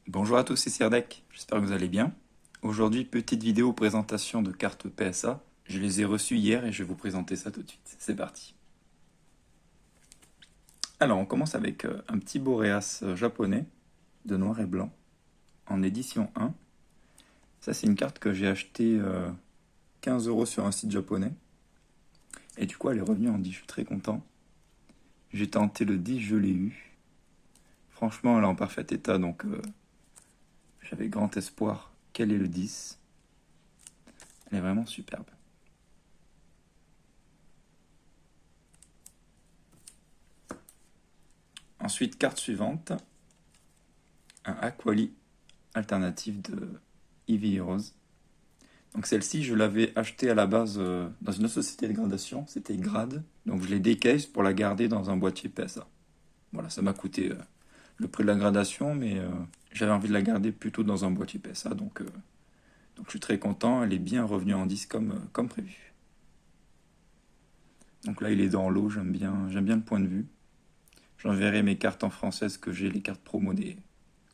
Bonjour à tous, c'est Sirdek, j'espère que vous allez bien. Aujourd'hui, petite vidéo présentation de cartes PSA. Je les ai reçues hier et je vais vous présenter ça tout de suite. C'est parti. Alors, on commence avec un petit Boreas japonais de noir et blanc en édition 1. Ça, c'est une carte que j'ai achetée 15 € sur un site japonais. Et du coup, elle est revenue en 10, je suis très content. J'ai tenté le 10, je l'ai eu. Franchement, elle est en parfait état, donc j'avais grand espoir qu'elle ait le 10. Elle est vraiment superbe. Ensuite, carte suivante, un Aquali alternative de Eevee Heroes. Donc celle-ci, je l'avais achetée à la base dans une autre société de gradation, c'était Grade. Donc je l'ai décase pour la garder dans un boîtier PSA. Voilà, ça m'a coûté le prix de la gradation, mais j'avais envie de la garder plutôt dans un boîtier PSA, donc je suis très content, elle est bien revenue en 10 comme prévu. Donc là, il est dans l'eau, j'aime bien le point de vue. J'enverrai mes cartes en française que j'ai, les cartes promo des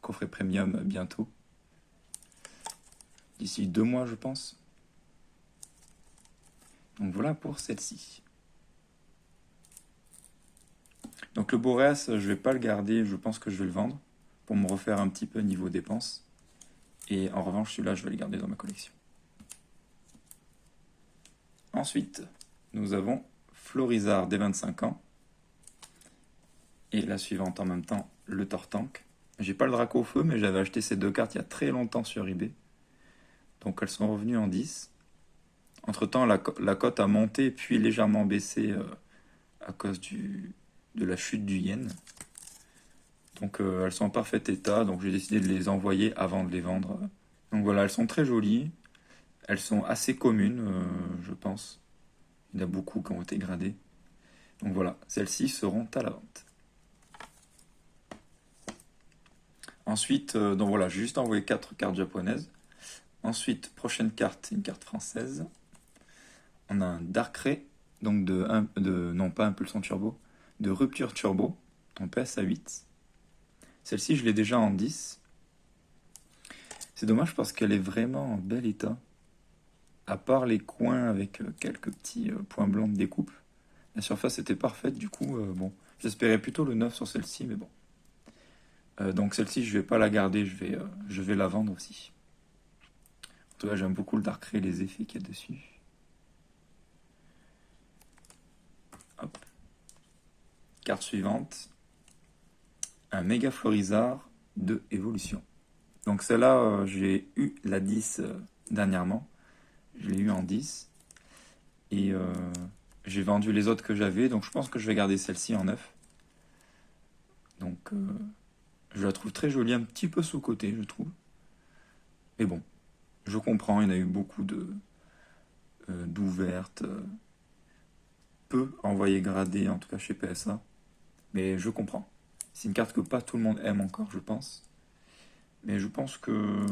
coffrets premium bientôt. D'ici 2 mois, je pense. Donc voilà pour celle-ci. Donc le Boreas, je vais pas le garder, je pense que je vais le vendre pour me refaire un petit peu niveau dépenses. Et en revanche, celui-là, je vais le garder dans ma collection. Ensuite, nous avons Florizard des 25 ans. Et la suivante en même temps, le Tortank. J'ai pas le Draco au feu, mais j'avais acheté ces deux cartes il y a très longtemps sur eBay. Donc elles sont revenues en 10. Entre-temps, la cote a monté puis légèrement baissé à cause de la chute du yen. Donc elles sont en parfait état, donc j'ai décidé de les envoyer avant de les vendre. Donc voilà, elles sont très jolies. Elles sont assez communes, je pense. Il y en a beaucoup qui ont été gradées. Donc voilà, celles-ci seront à la vente. Ensuite, donc voilà, j'ai juste envoyé 4 cartes japonaises. Ensuite, prochaine carte, une carte française. On a un Darkrai, donc non pas Impulsion Turbo, de Rupture Turbo, en PSA 8. Celle-ci, je l'ai déjà en 10. C'est dommage parce qu'elle est vraiment en bel état. À part les coins avec quelques petits points blancs de découpe. La surface était parfaite, du coup, bon. J'espérais plutôt le 9 sur celle-ci, mais bon. Donc celle-ci, je vais pas la garder, je vais la vendre aussi. En tout cas, j'aime beaucoup le Darkrai, les effets qu'il y a dessus. Hop. Carte suivante. Un Méga Florizard de évolution. Donc celle-là, j'ai eu la 10 dernièrement. Je l'ai eu en 10. Et j'ai vendu les autres que j'avais. Donc je pense que je vais garder celle-ci en 9. Donc je la trouve très jolie, un petit peu sous-cotée, je trouve. Mais bon, je comprends, il y en a eu beaucoup d'ouvertes, peu envoyées gradées, en tout cas chez PSA. Mais je comprends. C'est une carte que pas tout le monde aime encore, je pense. Mais je pense que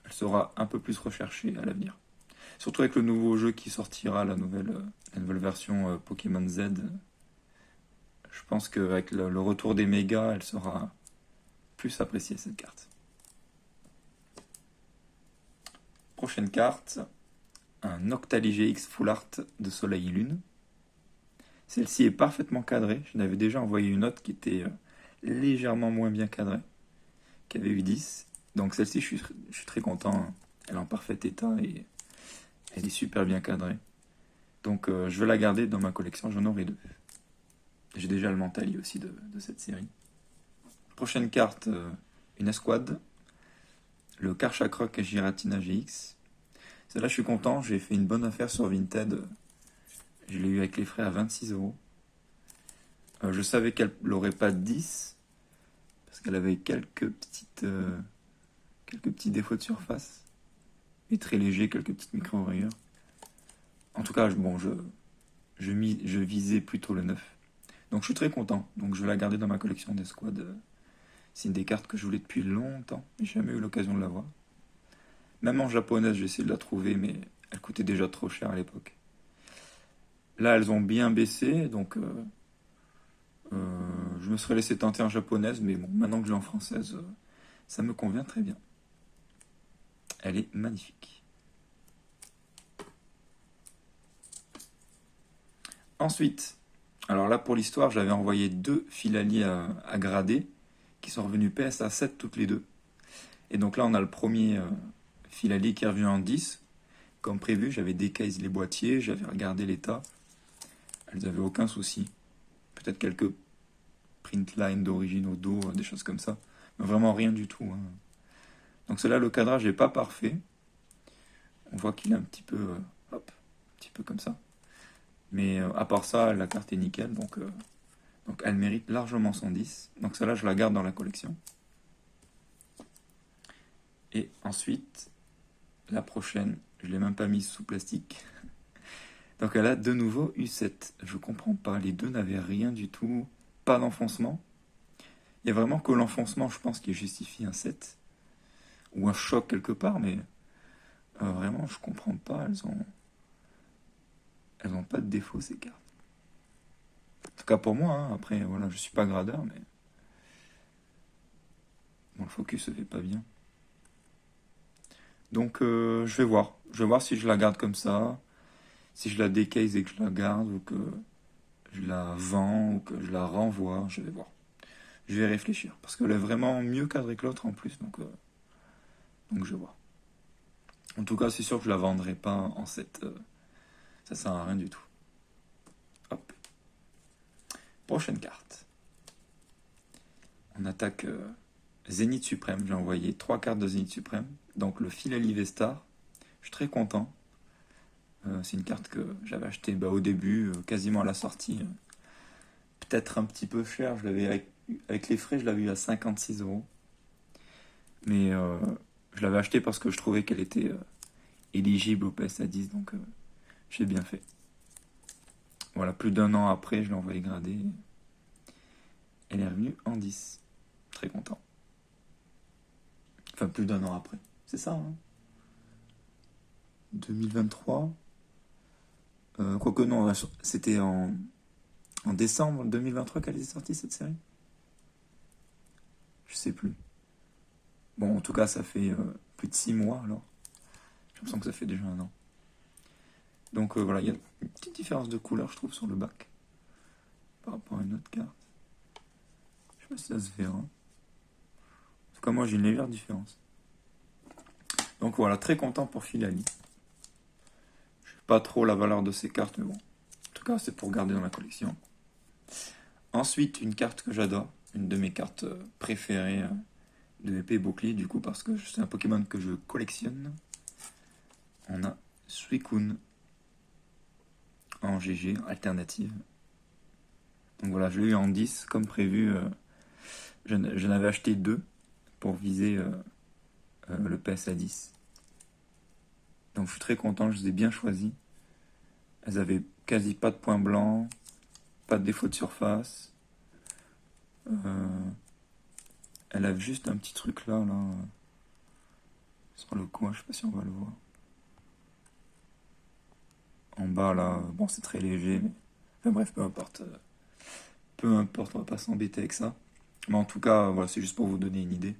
elle sera un peu plus recherchée à l'avenir. Surtout avec le nouveau jeu qui sortira, la nouvelle version Pokémon Z. Je pense qu'avec le retour des mégas, elle sera plus appréciée, cette carte. Prochaine carte, un Octalige X Full Art de Soleil et Lune. Celle-ci est parfaitement cadrée. Je n'avais déjà envoyé une autre qui était légèrement moins bien cadrée, qui avait eu 10. Donc celle-ci, je suis très content. Elle est en parfait état et elle est super bien cadrée. Donc je vais la garder dans ma collection, j'en aurai 2. J'ai déjà le Mentali aussi de cette série. Prochaine carte, une escouade. Le Karchakroc Giratina GX. Celle-là, je suis content, j'ai fait une bonne affaire sur Vinted. Je l'ai eu avec les frais à 26 €. Je savais qu'elle n'aurait pas de 10, parce qu'elle avait quelques petits défauts de surface. Et très léger, quelques petites micro-rayures. En tout cas, bon, je visais plutôt le 9. Donc je suis très content. Donc je vais la garder dans ma collection d'escouade. C'est une des cartes que je voulais depuis longtemps. J'ai jamais eu l'occasion de l'avoir. Même en japonaise, j'ai essayé de la trouver, mais elle coûtait déjà trop cher à l'époque. Là, elles ont bien baissé, donc je me serais laissé tenter en japonaise, mais bon, maintenant que j'ai en française, Ça me convient très bien. Elle est magnifique. Ensuite, alors là pour l'histoire, j'avais envoyé 2 Filali à grader qui sont revenus PSA 7 toutes les deux. Et donc là on a le premier Filali qui est revenu en 10. Comme prévu, j'avais décase les boîtiers, j'avais regardé l'état. Elles n'avaient aucun souci. Peut-être quelques print lines d'origine au dos, des choses comme ça. Mais vraiment rien du tout. Hein. Donc cela, le cadrage n'est pas parfait. On voit qu'il est un petit peu, hop, un petit peu comme ça. Mais à part ça, la carte est nickel. Donc elle mérite largement son 10. Donc celle-là, je la garde dans la collection. Et ensuite, la prochaine, je ne l'ai même pas mise sous plastique. Donc elle a de nouveau U7. Je comprends pas, les deux n'avaient rien du tout. Pas d'enfoncement. Il y a vraiment que l'enfoncement, je pense, qui justifie un 7. Ou un choc quelque part, mais vraiment, je comprends pas. Elles ont pas de défaut, ces cartes. En tout cas pour moi, hein. Après, voilà, je suis pas gradeur, mais bon, le focus se fait pas bien. Donc je vais voir. Je vais voir si je la garde comme ça, si je la décase et que je la garde, ou que je la vends, ou que je la renvoie. Je vais voir. Je vais réfléchir. Parce qu'elle est vraiment mieux cadrée que l'autre en plus. Donc je vais voir. En tout cas, c'est sûr que je la vendrai pas en 7. Ça sert à rien du tout. Hop. Prochaine carte. On attaque Zénith Suprême. J'ai envoyé 3 cartes de Zénith Suprême. Donc le Filali Vestar. Je suis très content. C'est une carte que j'avais achetée au début, quasiment à la sortie. Peut-être un petit peu cher. Je l'avais avec les frais, je l'avais eu à 56 €. Mais je l'avais acheté parce que je trouvais qu'elle était éligible au PSA 10. Donc j'ai bien fait. Voilà, plus d'1 an après, je l'ai envoyé grader. Elle est revenue en 10. Très content. Enfin, plus d'1 an après. C'est ça, hein. 2023. Quoique non, c'était en décembre 2023 qu'elle est sortie, cette série. Je sais plus. Bon, en tout cas, ça fait plus de 6 mois, alors. J'ai l'impression que ça fait déjà 1 an. Donc voilà, il y a une petite différence de couleur, je trouve, sur le bac. Par rapport à une autre carte. Je sais pas si ça se verra. En tout cas, moi, j'ai une légère différence. Donc voilà, très content pour Filali. Je sais pas trop la valeur de ces cartes, mais bon. En tout cas, c'est pour garder dans la collection. Ensuite, une carte que j'adore. Une de mes cartes préférées de épée bouclier, du coup, parce que c'est un Pokémon que je collectionne. On a Suicune en GG, alternative. Donc voilà, je l'ai eu en 10, comme prévu. Je n'avais acheté 2 pour viser le PSA 10. Donc je suis très content, je les ai bien choisis. Elles avaient quasi pas de points blancs, pas de défaut de surface. Elle a juste un petit truc là, sur le coin, je sais pas si on va le voir. En bas là, bon c'est très léger, mais enfin bref, peu importe. Peu importe, on va pas s'embêter avec ça. Mais en tout cas, voilà, c'est juste pour vous donner une idée.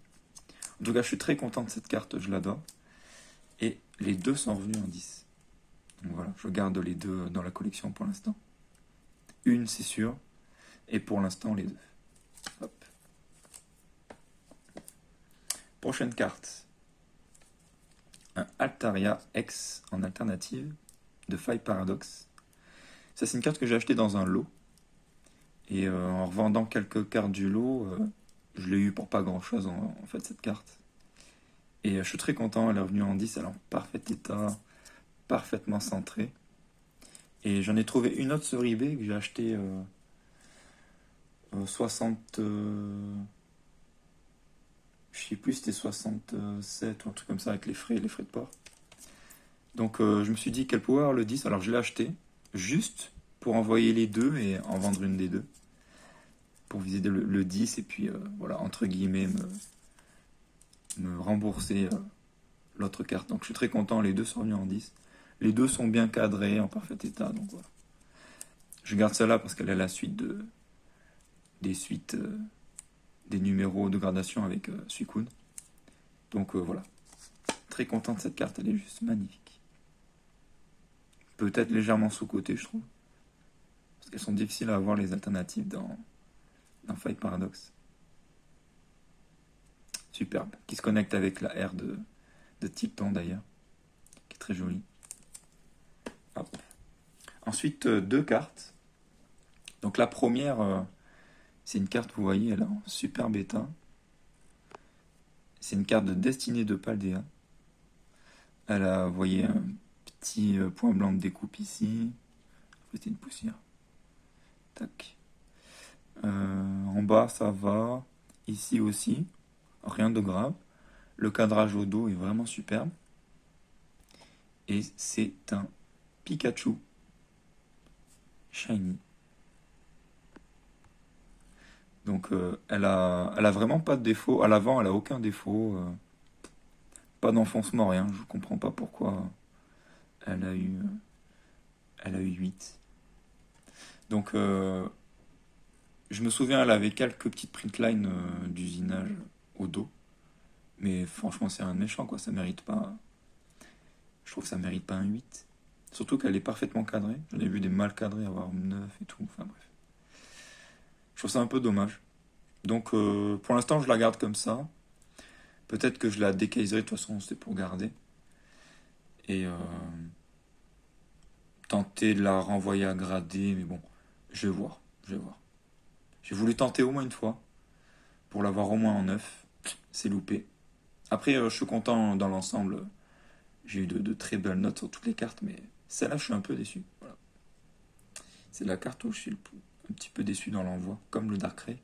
En tout cas, je suis très content de cette carte, je l'adore. Et les 2 sont revenus en 10. Donc voilà, je garde les 2 dans la collection pour l'instant. Une, c'est sûr. Et pour l'instant, les 2. Hop. Prochaine carte. Un Altaria X en alternative de Faille Paradox. Ça, c'est une carte que j'ai achetée dans un lot. Et en revendant quelques cartes du lot, je l'ai eu pour pas grand chose en fait, cette carte. Et je suis très content, elle est revenue en 10, elle est en parfait état, parfaitement centrée. Et j'en ai trouvé une autre sur eBay que j'ai acheté 60. Je sais plus, c'était 67 ou un truc comme ça avec les frais de port. Donc je me suis dit qu'elle pouvait avoir le 10, alors je l'ai acheté juste pour envoyer les 2 et en vendre une des 2. Pour viser le 10 et puis voilà, entre guillemets, me rembourser l'autre carte. Donc je suis très content, les 2 sont revenus en 10. Les 2 sont bien cadrés, en parfait état, donc voilà. Je garde celle-là parce qu'elle est la suite des suites des numéros de gradation avec Suicune. Donc voilà, très content de cette carte, elle est juste magnifique. Peut-être légèrement sous-cotée, je trouve. Parce qu'elles sont difficiles à avoir les alternatives dans Fight Paradox. Superbe. Qui se connecte avec la R de Titan d'ailleurs. Qui est très jolie. Hop. Ensuite, deux cartes. Donc la première, c'est une carte, vous voyez, elle est en super bêta. C'est une carte de Destinée de Paldea. Elle a, vous voyez, un petit point blanc de découpe ici. C'est une poussière. Tac. En bas, ça va. Ici aussi. Rien de grave. Le cadrage au dos est vraiment superbe. Et c'est un Pikachu Shiny. Donc elle a vraiment pas de défaut. À l'avant, elle a aucun défaut. Pas d'enfoncement, rien. Je comprends pas pourquoi elle a eu 8. Donc je me souviens, elle avait quelques petites printlines d'usinage au dos. Mais franchement, c'est rien de méchant, quoi. Ça mérite pas. Je trouve que ça mérite pas un 8. Surtout qu'elle est parfaitement cadrée. J'en ai vu des mal cadrés avoir 9 et tout. Enfin bref. Je trouve ça un peu dommage. Donc pour l'instant, je la garde comme ça. Peut-être que je la décaserai, de toute façon, c'est pour garder. Et tenter de la renvoyer à grader. Mais bon, je vais voir. J'ai voulu tenter au moins une fois. Pour l'avoir au moins en 9. C'est loupé. Après, je suis content dans l'ensemble. J'ai eu de très belles notes sur toutes les cartes, mais celle-là, je suis un peu déçu. Voilà. C'est la carte où je suis un petit peu déçu dans l'envoi, comme le Darkrai.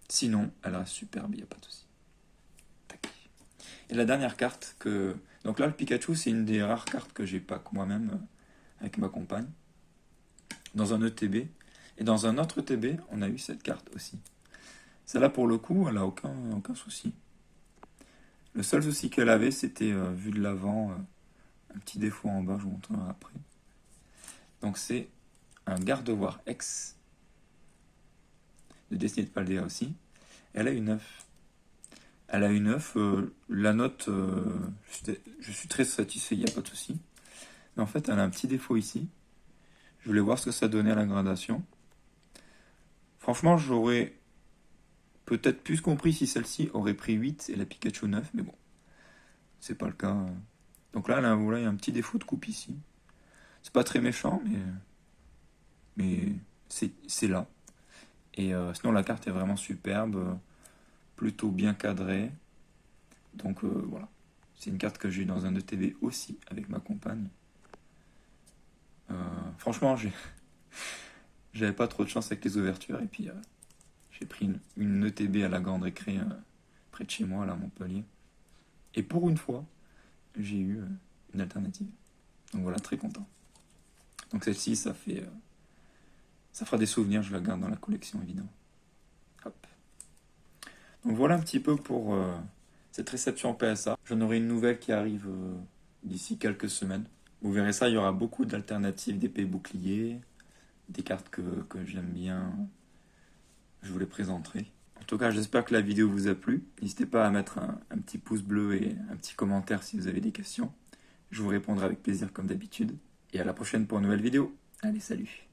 Sinon, elle reste superbe, il n'y a pas de souci. Tac. Et la dernière carte que... Donc là, le Pikachu, c'est une des rares cartes que j'ai pas moi-même avec ma compagne. Dans un ETB. Et dans un autre ETB, on a eu cette carte aussi. Celle-là, pour le coup, elle a aucun souci. Le seul souci qu'elle avait, c'était, vu de l'avant, un petit défaut en bas, je vous montrerai après. Donc c'est un Gardevoir X de Destinée de Paldea aussi. Elle a une 9. Elle a une 9. La note, je suis très satisfait, il n'y a pas de souci. Mais en fait, elle a un petit défaut ici. Je voulais voir ce que ça donnait à la gradation. Franchement, j'aurais peut-être plus compris si celle-ci aurait pris 8 et la Pikachu 9, mais bon, c'est pas le cas. Donc là, voilà, il y a un petit défaut de coupe ici. C'est pas très méchant, mais c'est là. Et sinon, la carte est vraiment superbe, plutôt bien cadrée. Donc voilà. C'est une carte que j'ai eu dans un ETB aussi avec ma compagne. Franchement, j'avais pas trop de chance avec les ouvertures. Et puis, j'ai pris une ETB à la Grande Récré, près de chez moi, là, à Montpellier. Et pour une fois, j'ai eu une alternative. Donc voilà, très content. Donc celle-ci, ça fera des souvenirs, je la garde dans la collection, évidemment. Hop. Donc voilà un petit peu pour cette réception PSA. J'en aurai une nouvelle qui arrive d'ici quelques semaines. Vous verrez ça, il y aura beaucoup d'alternatives d'épées boucliers, des cartes que j'aime bien. Je vous les présenterai. En tout cas, j'espère que la vidéo vous a plu. N'hésitez pas à mettre un petit pouce bleu et un petit commentaire si vous avez des questions. Je vous répondrai avec plaisir comme d'habitude. Et à la prochaine pour une nouvelle vidéo. Allez, salut!